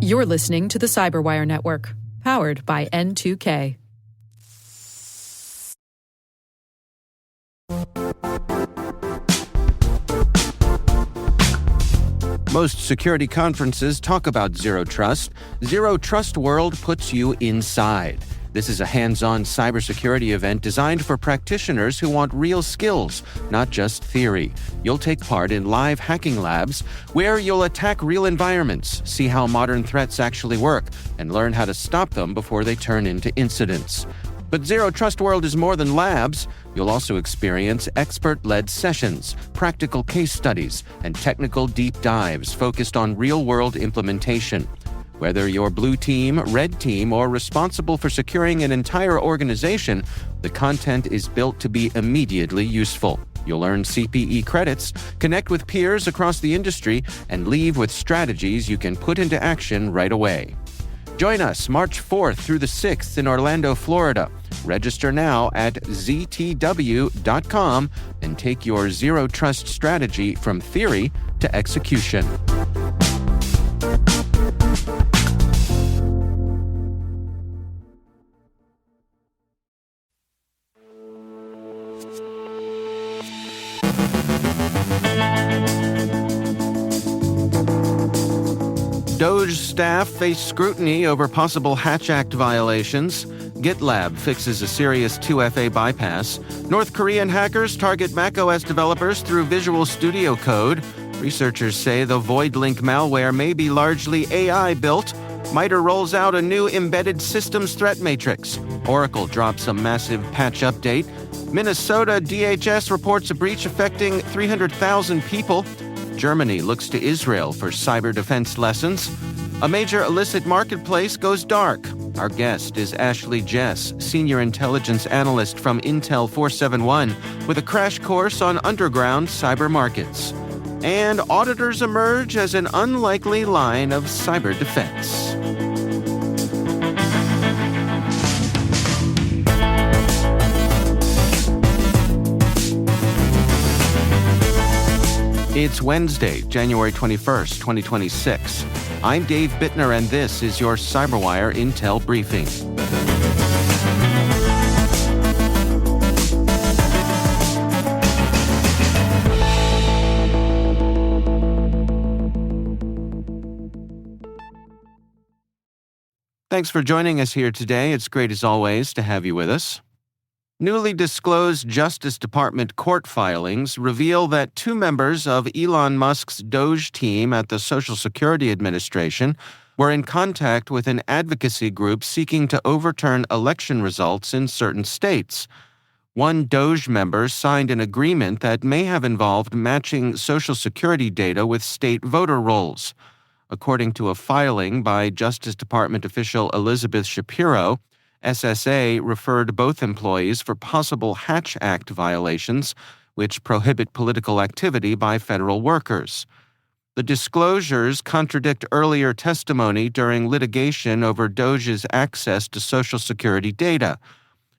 You're listening to the CyberWire Network, powered by N2K. Most security conferences talk about Zero Trust. Zero Trust World puts you inside. This is a hands-on cybersecurity event designed for practitioners who want real skills, not just theory. You'll take part in live hacking labs where you'll attack real environments, see how modern threats actually work, and learn how to stop them before they turn into incidents. But Zero Trust World is more than labs. You'll also experience expert-led sessions, practical case studies, and technical deep dives focused on real-world implementation. Whether you're blue team, red team, or responsible for securing an entire organization, the content is built to be immediately useful. You'll earn CPE credits, connect with peers across the industry, and leave with strategies you can put into action right away. Join us March 4th through the 6th in Orlando, Florida. Register now at ztw.com and take your Zero Trust strategy from theory to execution. Doge staff face scrutiny over possible Hatch Act violations. GitLab fixes a serious 2FA bypass. North Korean hackers target macOS developers through Visual Studio Code. Researchers say the VoidLink malware may be largely AI-built. MITRE rolls out a new embedded systems threat matrix. Oracle drops a massive patch update. Minnesota DHS reports a breach affecting 300,000 people. Germany looks to Israel for cyber defense lessons. A major illicit marketplace goes dark. Our guest is Ashley Jess, Senior Intelligence Analyst from Intel 471, with a crash course on underground cyber markets. And auditors emerge as an unlikely line of cyber defense. It's Wednesday, January 21st, 2026. I'm Dave Bittner, and this is your CyberWire Intel Briefing. Thanks for joining us here today. It's great, as always, to have you with us. Newly disclosed Justice Department court filings reveal that two members of Elon Musk's Doge team at the Social Security Administration were in contact with an advocacy group seeking to overturn election results in certain states. One Doge member signed an agreement that may have involved matching Social Security data with state voter rolls. According to a filing by Justice Department official Elizabeth Shapiro, SSA referred both employees for possible Hatch Act violations, which prohibit political activity by federal workers. The disclosures contradict earlier testimony during litigation over Doge's access to Social Security data.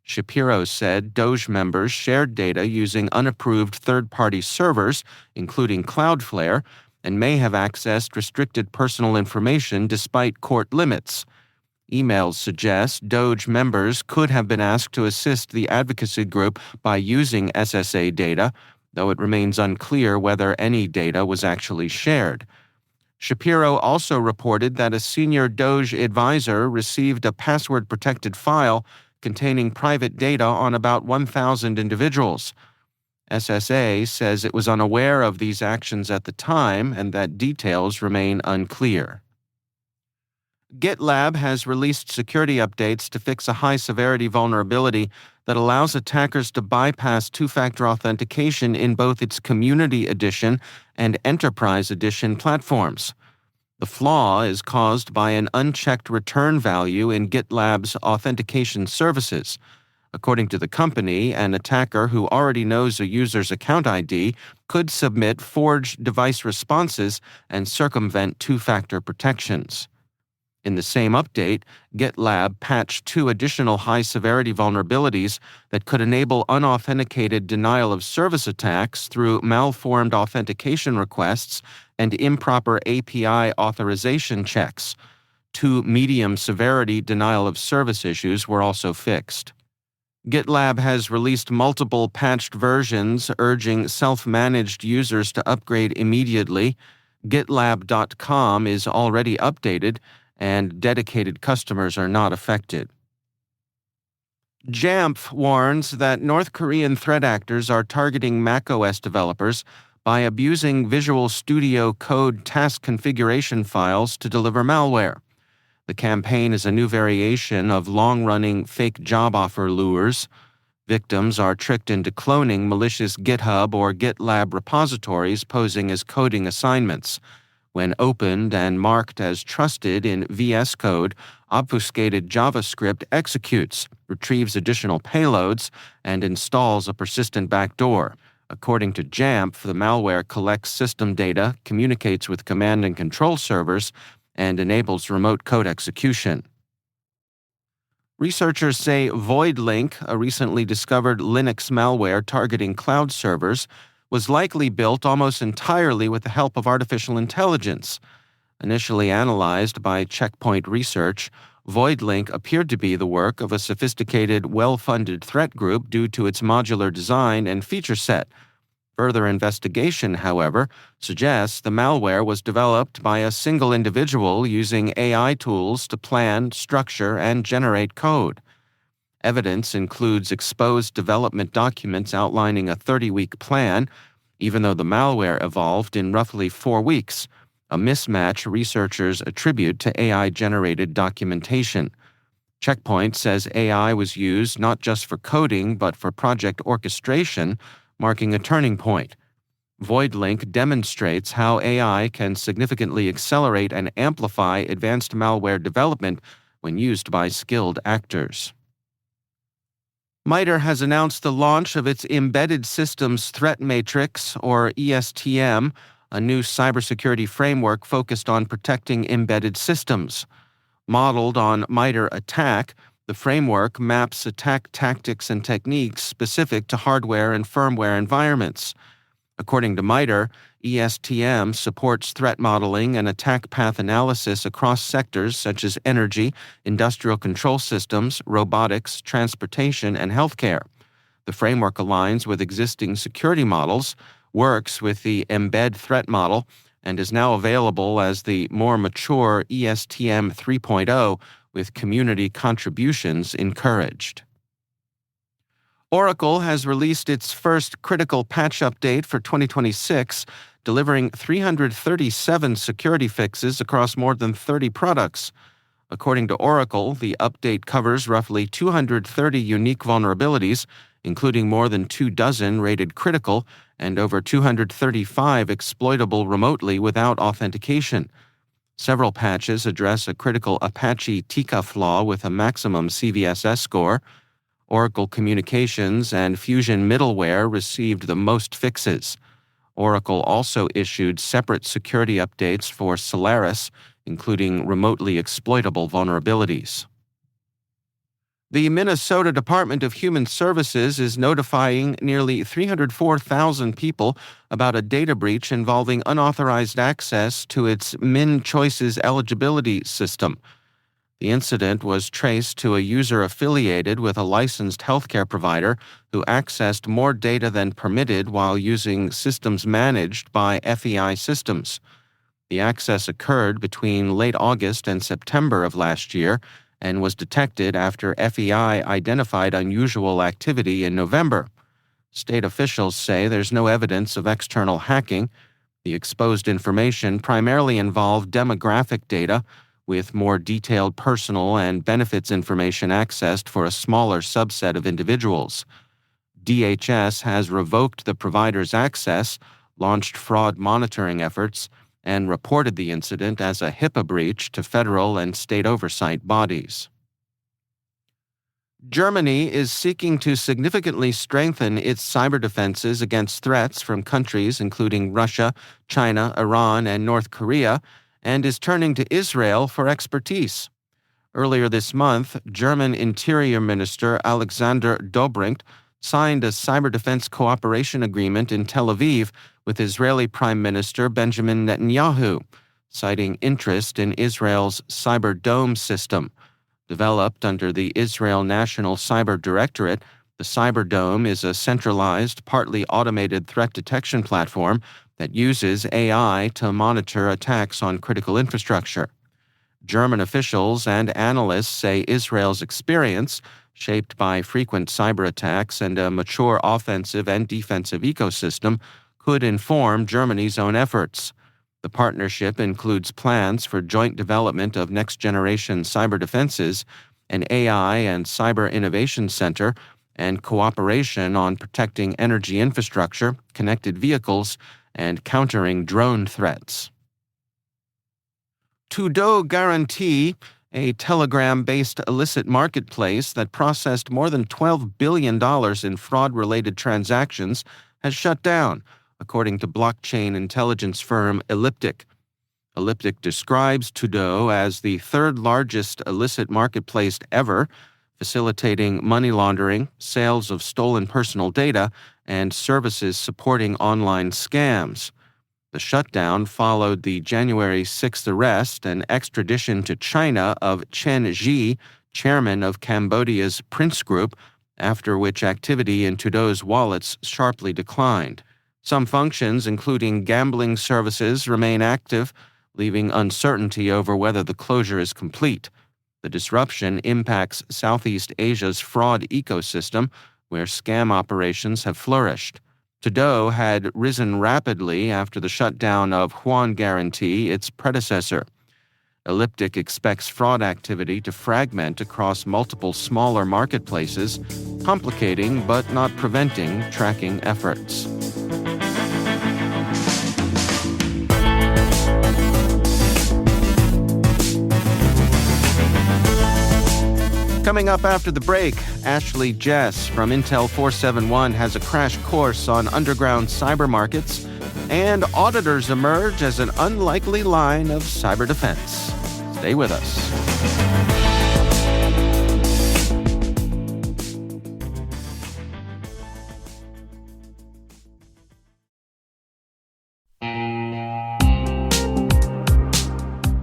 Shapiro said Doge members shared data using unapproved third-party servers, including Cloudflare, and may have accessed restricted personal information despite court limits. Emails suggest Doge members could have been asked to assist the advocacy group by using SSA data, though it remains unclear whether any data was actually shared. Shapiro also reported that a senior Doge advisor received a password-protected file containing private data on about 1,000 individuals. SSA says it was unaware of these actions at the time and that details remain unclear. GitLab has released security updates to fix a high-severity vulnerability that allows attackers to bypass two-factor authentication in both its Community Edition and Enterprise Edition platforms. The flaw is caused by an unchecked return value in GitLab's authentication services. According to the company, an attacker who already knows a user's account ID could submit forged device responses and circumvent two-factor protections. In the same update, GitLab patched 2 additional high-severity vulnerabilities that could enable unauthenticated denial-of-service attacks through malformed authentication requests and improper API authorization checks. 2 medium-severity denial-of-service issues were also fixed. GitLab has released multiple patched versions urging self-managed users to upgrade immediately. GitLab.com is already updated, and dedicated customers are not affected. Jamf warns that North Korean threat actors are targeting macOS developers by abusing Visual Studio Code task configuration files to deliver malware. The campaign is a new variation of long-running fake job offer lures. Victims are tricked into cloning malicious GitHub or GitLab repositories posing as coding assignments. When opened and marked as trusted in VS Code, obfuscated JavaScript executes, retrieves additional payloads, and installs a persistent backdoor. According to Jamf, the malware collects system data, communicates with command and control servers, and enables remote code execution. Researchers say VoidLink, a recently discovered Linux malware targeting cloud servers, was likely built almost entirely with the help of artificial intelligence. Initially analyzed by Checkpoint Research, VoidLink appeared to be the work of a sophisticated, well-funded threat group due to its modular design and feature set. Further investigation, however, suggests the malware was developed by a single individual using AI tools to plan, structure, and generate code. Evidence includes exposed development documents outlining a 30-week plan, even though the malware evolved in roughly 4 weeks, a mismatch researchers attribute to AI-generated documentation. Checkpoint says AI was used not just for coding but for project orchestration, marking a turning point. VoidLink demonstrates how AI can significantly accelerate and amplify advanced malware development when used by skilled actors. MITRE has announced the launch of its Embedded Systems Threat Matrix, or ESTM, a new cybersecurity framework focused on protecting embedded systems. Modeled on MITRE ATT&CK, the framework maps attack tactics and techniques specific to hardware and firmware environments. According to MITRE, ESTM supports threat modeling and attack path analysis across sectors such as energy, industrial control systems, robotics, transportation, and healthcare. The framework aligns with existing security models, works with the Embed Threat Model, and is now available as the more mature ESTM 3.0 with community contributions encouraged. Oracle has released its first critical patch update for 2026, delivering 337 security fixes across more than 30 products. According to Oracle, the update covers roughly 230 unique vulnerabilities, including more than 24 rated critical and over 235 exploitable remotely without authentication. Several patches address a critical Apache Tika flaw with a maximum CVSS score. Oracle Communications and Fusion Middleware received the most fixes. Oracle also issued separate security updates for Solaris, including remotely exploitable vulnerabilities. The Minnesota Department of Human Services is notifying nearly 304,000 people about a data breach involving unauthorized access to its MinChoices eligibility system. The incident was traced to a user affiliated with a licensed healthcare provider who accessed more data than permitted while using systems managed by FEI Systems. The access occurred between late August and September of last year and was detected after FEI identified unusual activity in November. State officials say there's no evidence of external hacking. The exposed information primarily involved demographic data, with more detailed personal and benefits information accessed for a smaller subset of individuals. DHS has revoked the provider's access, launched fraud monitoring efforts, and reported the incident as a HIPAA breach to federal and state oversight bodies. Germany is seeking to significantly strengthen its cyber defenses against threats from countries including Russia, China, Iran, and North Korea, and is turning to Israel for expertise. Earlier this month, German Interior Minister Alexander Dobrindt signed a cyber defense cooperation agreement in Tel Aviv with Israeli Prime Minister Benjamin Netanyahu, citing interest in Israel's Cyber Dome system. Developed under the Israel National Cyber Directorate, the Cyber Dome is a centralized, partly automated threat detection platform that uses AI to monitor attacks on critical infrastructure. German officials and analysts say Israel's experience, shaped by frequent cyber attacks and a mature offensive and defensive ecosystem, could inform Germany's own efforts. The partnership includes plans for joint development of next-generation cyber defenses, an AI and cyber innovation center, and cooperation on protecting energy infrastructure, connected vehicles, and countering drone threats. Doge Guarantee, a Telegram-based illicit marketplace that processed more than $12 billion in fraud-related transactions, has shut down, according to blockchain intelligence firm Illicit. Illicit describes Doge as the third-largest illicit marketplace ever, facilitating money laundering, sales of stolen personal data, and services supporting online scams. The shutdown followed the January 6th arrest and extradition to China of Chen Ji, chairman of Cambodia's Prince Group, after which activity in Doge's wallets sharply declined. Some functions, including gambling services, remain active, leaving uncertainty over whether the closure is complete. The disruption impacts Southeast Asia's fraud ecosystem, where scam operations have flourished. Doge had risen rapidly after the shutdown of Yuan Guarantee, its predecessor. Illicit expects fraud activity to fragment across multiple smaller marketplaces, complicating but not preventing tracking efforts. Coming up after the break, Ashley Jess from Intel 471 has a crash course on underground cyber markets, and auditors emerge as an unlikely line of cyber defense. Stay with us.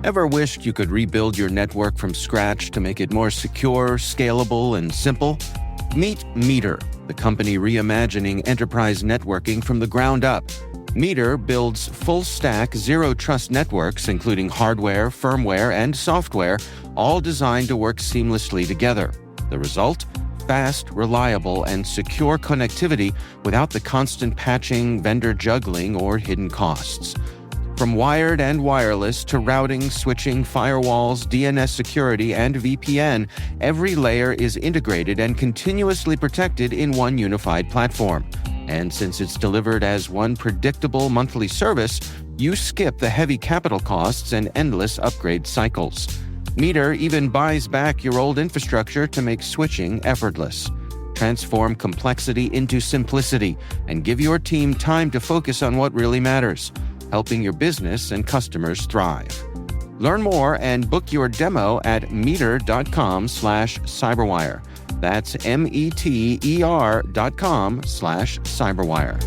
Ever wished you could rebuild your network from scratch to make it more secure, scalable, and simple? Meet MITRE, the company reimagining enterprise networking from the ground up. MITRE builds full-stack, zero-trust networks, including hardware, firmware, and software, all designed to work seamlessly together. The result? Fast, reliable, and secure connectivity without the constant patching, vendor juggling, or hidden costs. From wired and wireless to routing, switching, firewalls, DNS security, and VPN, every layer is integrated and continuously protected in one unified platform. And since it's delivered as one predictable monthly service, you skip the heavy capital costs and endless upgrade cycles. MITRE even buys back your old infrastructure to make switching effortless. Transform complexity into simplicity and give your team time to focus on what really matters, helping your business and customers thrive. Learn more and book your demo at MITRE.com/cyberwire. That's METER.com/cyberwire.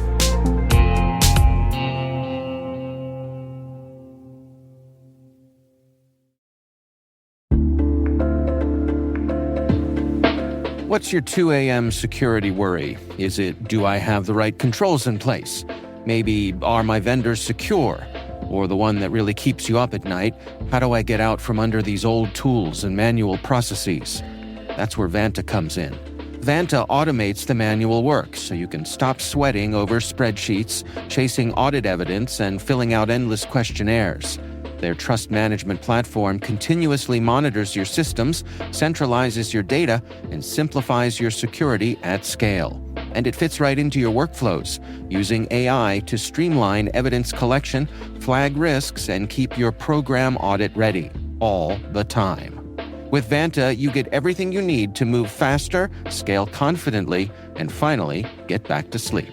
What's your 2 a.m. security worry? Is it, do I have the right controls in place? Maybe, are my vendors secure? Or the one that really keeps you up at night, how do I get out from under these old tools and manual processes? That's where Vanta comes in. Vanta automates the manual work so you can stop sweating over spreadsheets, chasing audit evidence, and filling out endless questionnaires. Their trust management platform continuously monitors your systems, centralizes your data, and simplifies your security at scale. And it fits right into your workflows, using AI to streamline evidence collection, flag risks, and keep your program audit ready, all the time. With Vanta, you get everything you need to move faster, scale confidently, and finally, get back to sleep.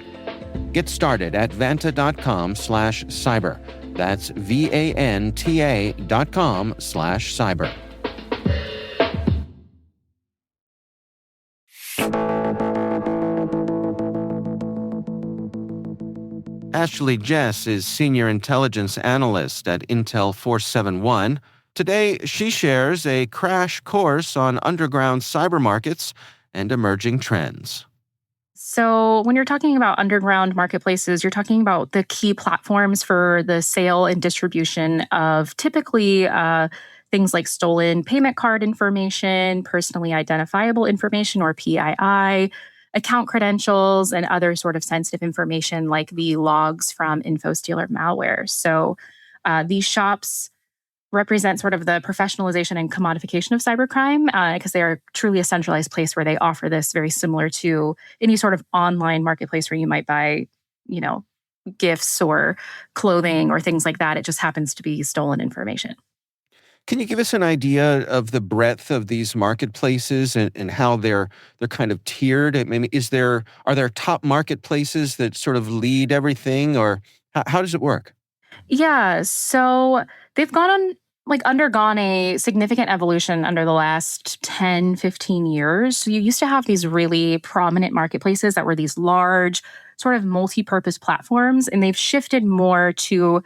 Get started at Vanta.com/cyber. That's vanta.com/cyber. Ashley Jess is Senior Intelligence Analyst at Intel 471. Today, she shares a crash course on underground cyber markets and emerging trends. So when you're talking about underground marketplaces, you're talking about the key platforms for the sale and distribution of typically things like stolen payment card information, personally identifiable information or PII, account credentials, and other sort of sensitive information like the logs from InfoStealer malware. So these shops represent sort of the professionalization and commodification of cybercrime because they are truly a centralized place where they offer this very similar to any sort of online marketplace where you might buy, gifts or clothing or things like that. It just happens to be stolen information. Can you give us an idea of the breadth of these marketplaces and how they're kind of tiered? I mean, are there top marketplaces that sort of lead everything, or how does it work? Yeah, so they've undergone a significant evolution under the last 10, 15 years. So you used to have these really prominent marketplaces that were these large, sort of multi-purpose platforms, and they've shifted more to,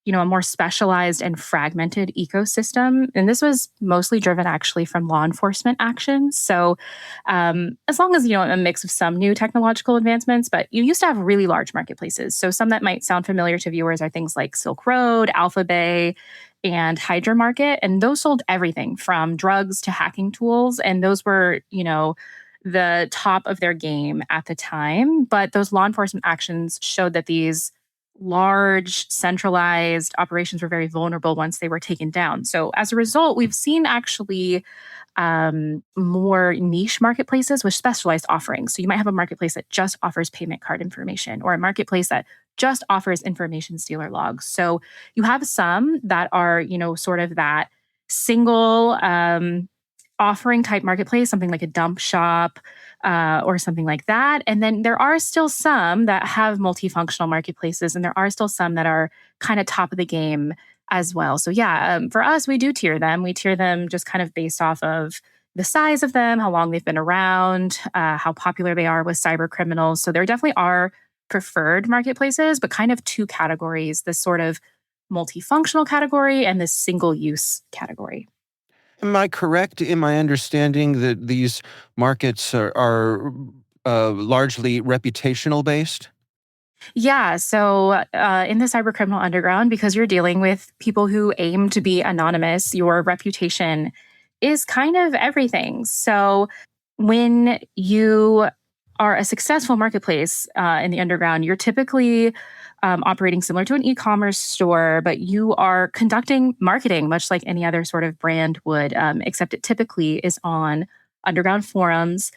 a more specialized and fragmented ecosystem. And this was mostly driven actually from law enforcement actions. So as long as, a mix of some new technological advancements, but you used to have really large marketplaces. So some that might sound familiar to viewers are things like Silk Road, Alphabay, and Hydra Market. And those sold everything from drugs to hacking tools. And those were, the top of their game at the time. But those law enforcement actions showed that these large centralized operations were very vulnerable once they were taken down. So as a result, we've seen actually more niche marketplaces with specialized offerings. So you might have a marketplace that just offers payment card information or a marketplace that just offers information stealer logs. So you have some that are, sort of that single offering type marketplace, something like a dump shop or something like that. And then there are still some that have multifunctional marketplaces, and there are still some that are kind of top of the game as well. So for us, we do tier them. We tier them just kind of based off of the size of them, how long they've been around, how popular they are with cyber criminals. So there definitely are preferred marketplaces, but kind of two categories, this sort of multifunctional category and this single-use category. Am I correct in my understanding that these markets are largely reputational based? Yeah. So in the cybercriminal underground, because you're dealing with people who aim to be anonymous, your reputation is kind of everything. So when you are a successful marketplace in the underground, you're typically operating similar to an e-commerce store, but you are conducting marketing much like any other sort of brand would, except it typically is on underground forums,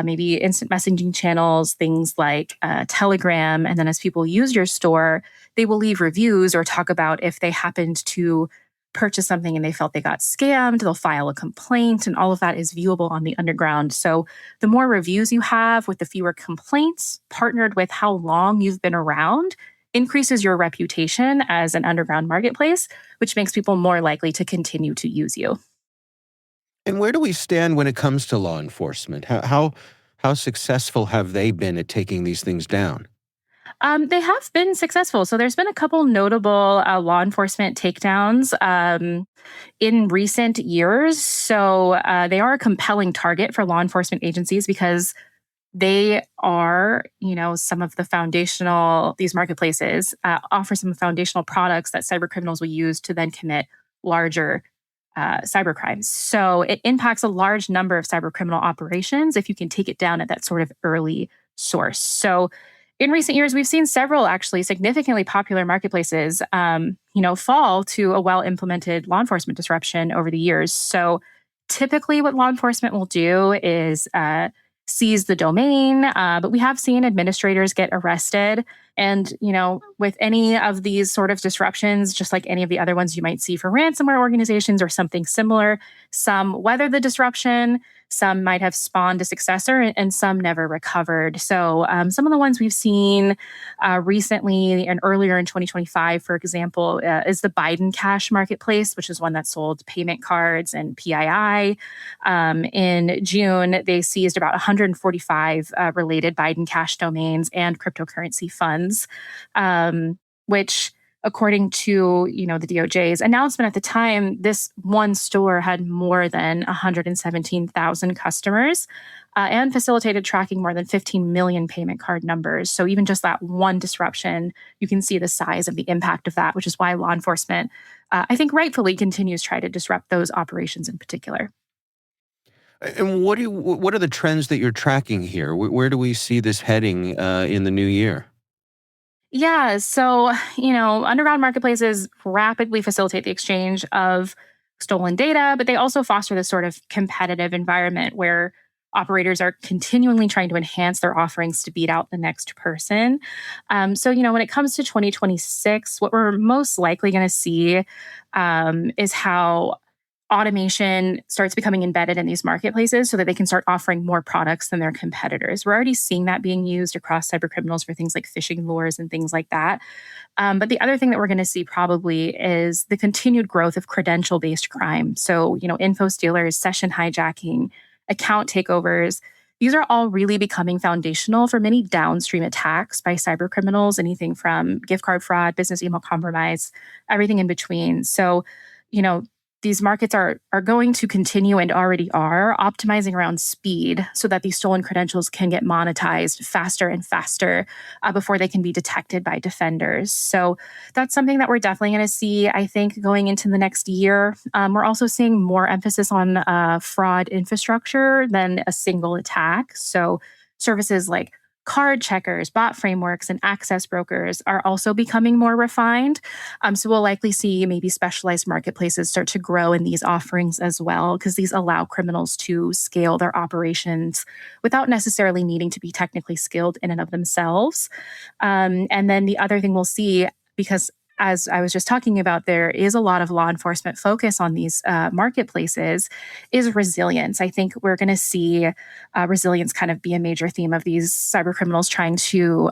maybe instant messaging channels, things like Telegram. And then as people use your store, they will leave reviews or talk about if they happened to purchase something and they felt they got scammed, they'll file a complaint, and all of that is viewable on the underground. So the more reviews you have with the fewer complaints, partnered with how long you've been around, increases your reputation as an underground marketplace, which makes people more likely to continue to use you. And where do we stand when it comes to law enforcement? How successful have they been at taking these things down? They have been successful. So there's been a couple notable law enforcement takedowns in recent years. So they are a compelling target for law enforcement agencies because they are, some of these marketplaces offer some foundational products that cyber criminals will use to then commit larger cyber crimes. So it impacts a large number of cyber criminal operations if you can take it down at that sort of early source. So in recent years, we've seen several actually significantly popular marketplaces, fall to a well-implemented law enforcement disruption over the years. So typically what law enforcement will do is seize the domain, but we have seen administrators get arrested And, with any of these sort of disruptions, just like any of the other ones you might see for ransomware organizations or something similar, some weather the disruption, some might have spawned a successor, and some never recovered. So some of the ones we've seen recently and earlier in 2025, for example, is the Biden Cash Marketplace, which is one that sold payment cards and PII. In June, they seized about 145 related Biden Cash domains and cryptocurrency funds, which, according to the DOJ's announcement at the time, this one store had more than 117,000 customers and facilitated tracking more than 15 million payment card numbers. So even just that one disruption, you can see the size of the impact of that, which is why law enforcement, I think rightfully, continues to try to disrupt those operations in particular. And what are the trends that you're tracking here? Where do we see this heading in the new year? Yeah. So, underground marketplaces rapidly facilitate the exchange of stolen data, but they also foster this sort of competitive environment where operators are continually trying to enhance their offerings to beat out the next person. So, when it comes to 2026, what we're most likely going to see is how automation starts becoming embedded in these marketplaces so that they can start offering more products than their competitors. We're already seeing that being used across cybercriminals for things like phishing lures and things like that. But the other thing that we're going to see probably is the continued growth of credential-based crime. So, info stealers, session hijacking, account takeovers. These are all really becoming foundational for many downstream attacks by cybercriminals, anything from gift card fraud, business email compromise, everything in between. So, these markets are going to continue and already are optimizing around speed so that these stolen credentials can get monetized faster and faster before they can be detected by defenders. So that's something that we're definitely going to see, I think, going into the next year. We're also seeing more emphasis on fraud infrastructure than a single attack. So services like card checkers, bot frameworks, and access brokers are also becoming more refined. So we'll likely see maybe specialized marketplaces start to grow in these offerings as well, because these allow criminals to scale their operations without necessarily needing to be technically skilled in and of themselves. And then the other thing we'll see, because as I was just talking about, there is a lot of law enforcement focus on these marketplaces, is resilience. I think we're going to see resilience kind of be a major theme of these cyber criminals trying to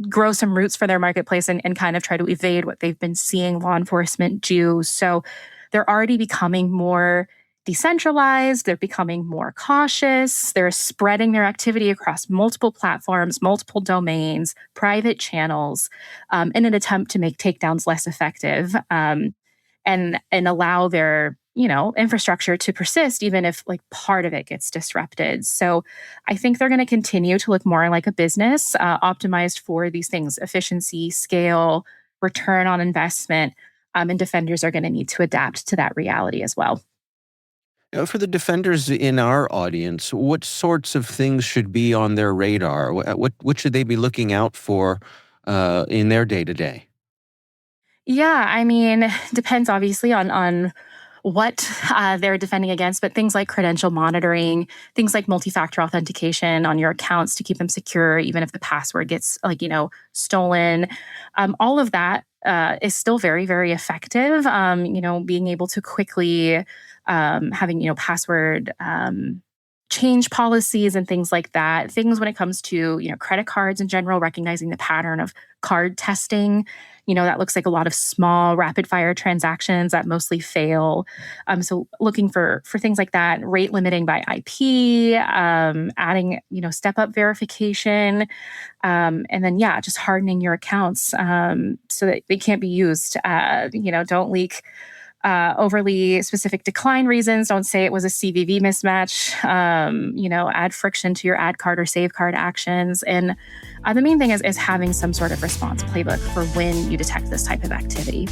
grow some roots for their marketplace and kind of try to evade what they've been seeing law enforcement do. So they're already becoming more decentralized, they're becoming more cautious, they're spreading their activity across multiple platforms, multiple domains, private channels, in an attempt to make takedowns less effective, and allow their infrastructure to persist even if part of it gets disrupted. So I think they're going to continue to look more like a business, optimized for these things: efficiency, scale, return on investment, and defenders are going to need to adapt to that reality as well. For the defenders in our audience, what sorts of things should be on their radar? What should they be looking out for in their day-to-day? Yeah, I mean, depends obviously on what they're defending against, but things like credential monitoring, things like multi-factor authentication on your accounts to keep them secure, even if the password gets stolen. All of that is still very, very effective. Being able to quickly having password change policies and things like that. Things when it comes to credit cards in general, recognizing the pattern of card testing. That looks like a lot of small rapid fire transactions that mostly fail. So looking for things like that, rate limiting by IP, adding, step up verification, and then, just hardening your accounts so that they can't be used. Don't leak overly specific decline reasons. Don't say it was a CVV mismatch. Add friction to your add card or save card actions. And the main thing is having some sort of response playbook for when you detect this type of activity.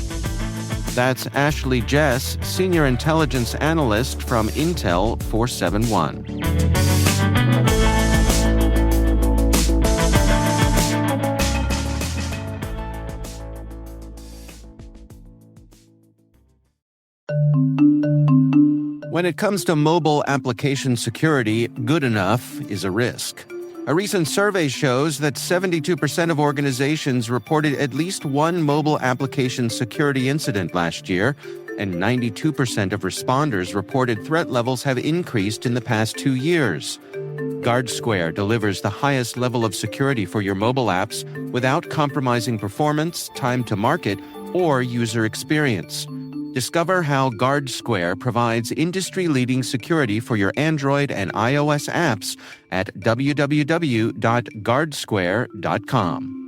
That's Ashley Jess, Senior Intelligence Analyst from Intel 471. When it comes to mobile application security, good enough is a risk. A recent survey shows that 72% of organizations reported at least one mobile application security incident last year, and 92% of responders reported threat levels have increased in the past 2 years. GuardSquare delivers the highest level of security for your mobile apps without compromising performance, time to market, or user experience. Discover how GuardSquare provides industry-leading security for your Android and iOS apps at www.guardsquare.com.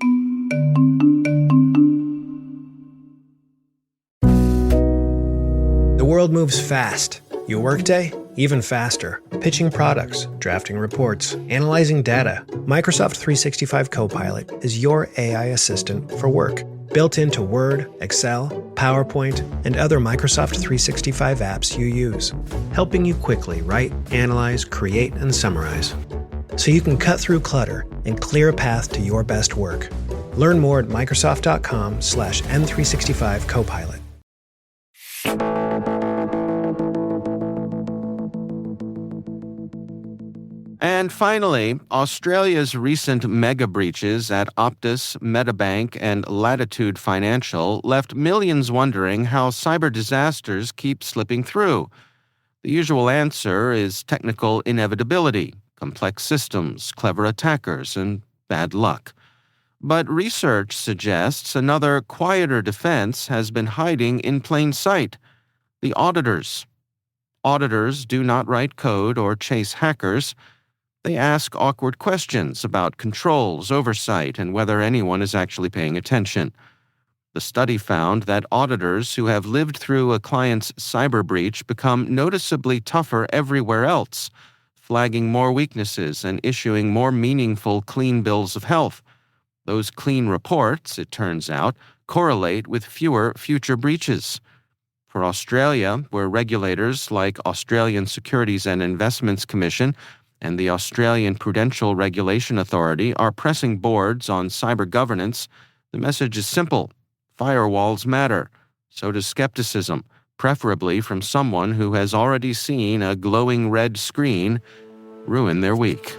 The world moves fast. Your workday, even faster. Pitching products, drafting reports, analyzing data. Microsoft 365 Copilot is your AI assistant for work. Built into Word, Excel, PowerPoint, and other Microsoft 365 apps you use, helping you quickly write, analyze, create, and summarize, so you can cut through clutter and clear a path to your best work. Learn more at Microsoft.com/M365 Copilot. And finally, Australia's recent mega breaches at Optus, Medibank, and Latitude Financial left millions wondering how cyber disasters keep slipping through. The usual answer is technical inevitability, complex systems, clever attackers, and bad luck. But research suggests another, quieter defense has been hiding in plain sight: the auditors. Auditors do not write code or chase hackers. They ask awkward questions about controls, oversight, and whether anyone is actually paying attention. The study found that auditors who have lived through a client's cyber breach become noticeably tougher everywhere else, flagging more weaknesses and issuing more meaningful clean bills of health. Those clean reports, it turns out, correlate with fewer future breaches. For Australia, where regulators like Australian Securities and Investments Commission and the Australian Prudential Regulation Authority are pressing boards on cyber governance, the message is simple: firewalls matter. So does skepticism, preferably from someone who has already seen a glowing red screen ruin their week.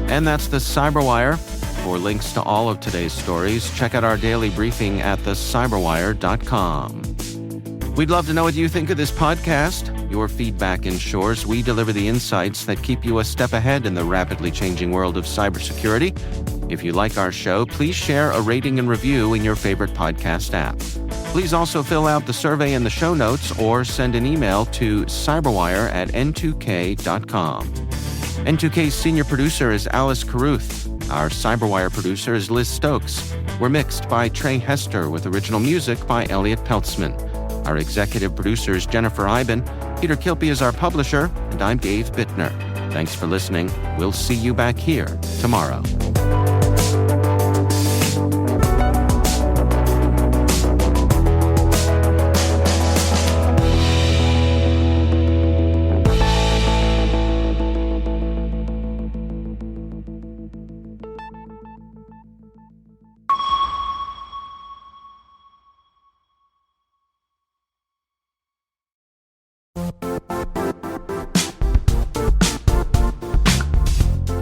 And that's the CyberWire. For links to all of today's stories, check out our daily briefing at thecyberwire.com. We'd love to know what you think of this podcast. Your feedback ensures we deliver the insights that keep you a step ahead in the rapidly changing world of cybersecurity. If you like our show, please share a rating and review in your favorite podcast app. Please also fill out the survey in the show notes or send an email to cyberwire@n2k.com. N2K's senior producer is Alice Carruth. Our CyberWire producer is Liz Stokes. We're mixed by Trey Hester with original music by Elliot Peltzman. Our executive producer is Jennifer Iben. Peter Kilpie is our publisher, and I'm Dave Bittner. Thanks for listening. We'll see you back here tomorrow.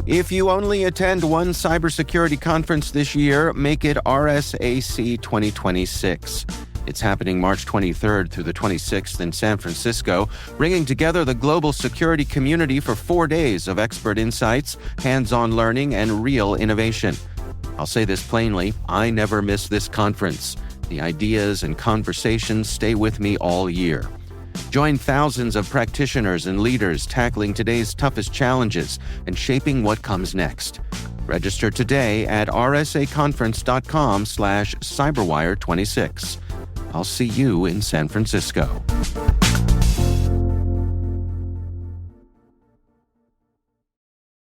If you only attend one cybersecurity conference this year, make it RSAC 2026. It's happening March 23rd through the 26th in San Francisco, bringing together the global security community for 4 days of expert insights, hands-on learning, and real innovation. I'll say this plainly, I never miss this conference. The ideas and conversations stay with me all year. Join thousands of practitioners and leaders tackling today's toughest challenges and shaping what comes next. Register today at rsaconference.com/cyberwire26. I'll see you in San Francisco.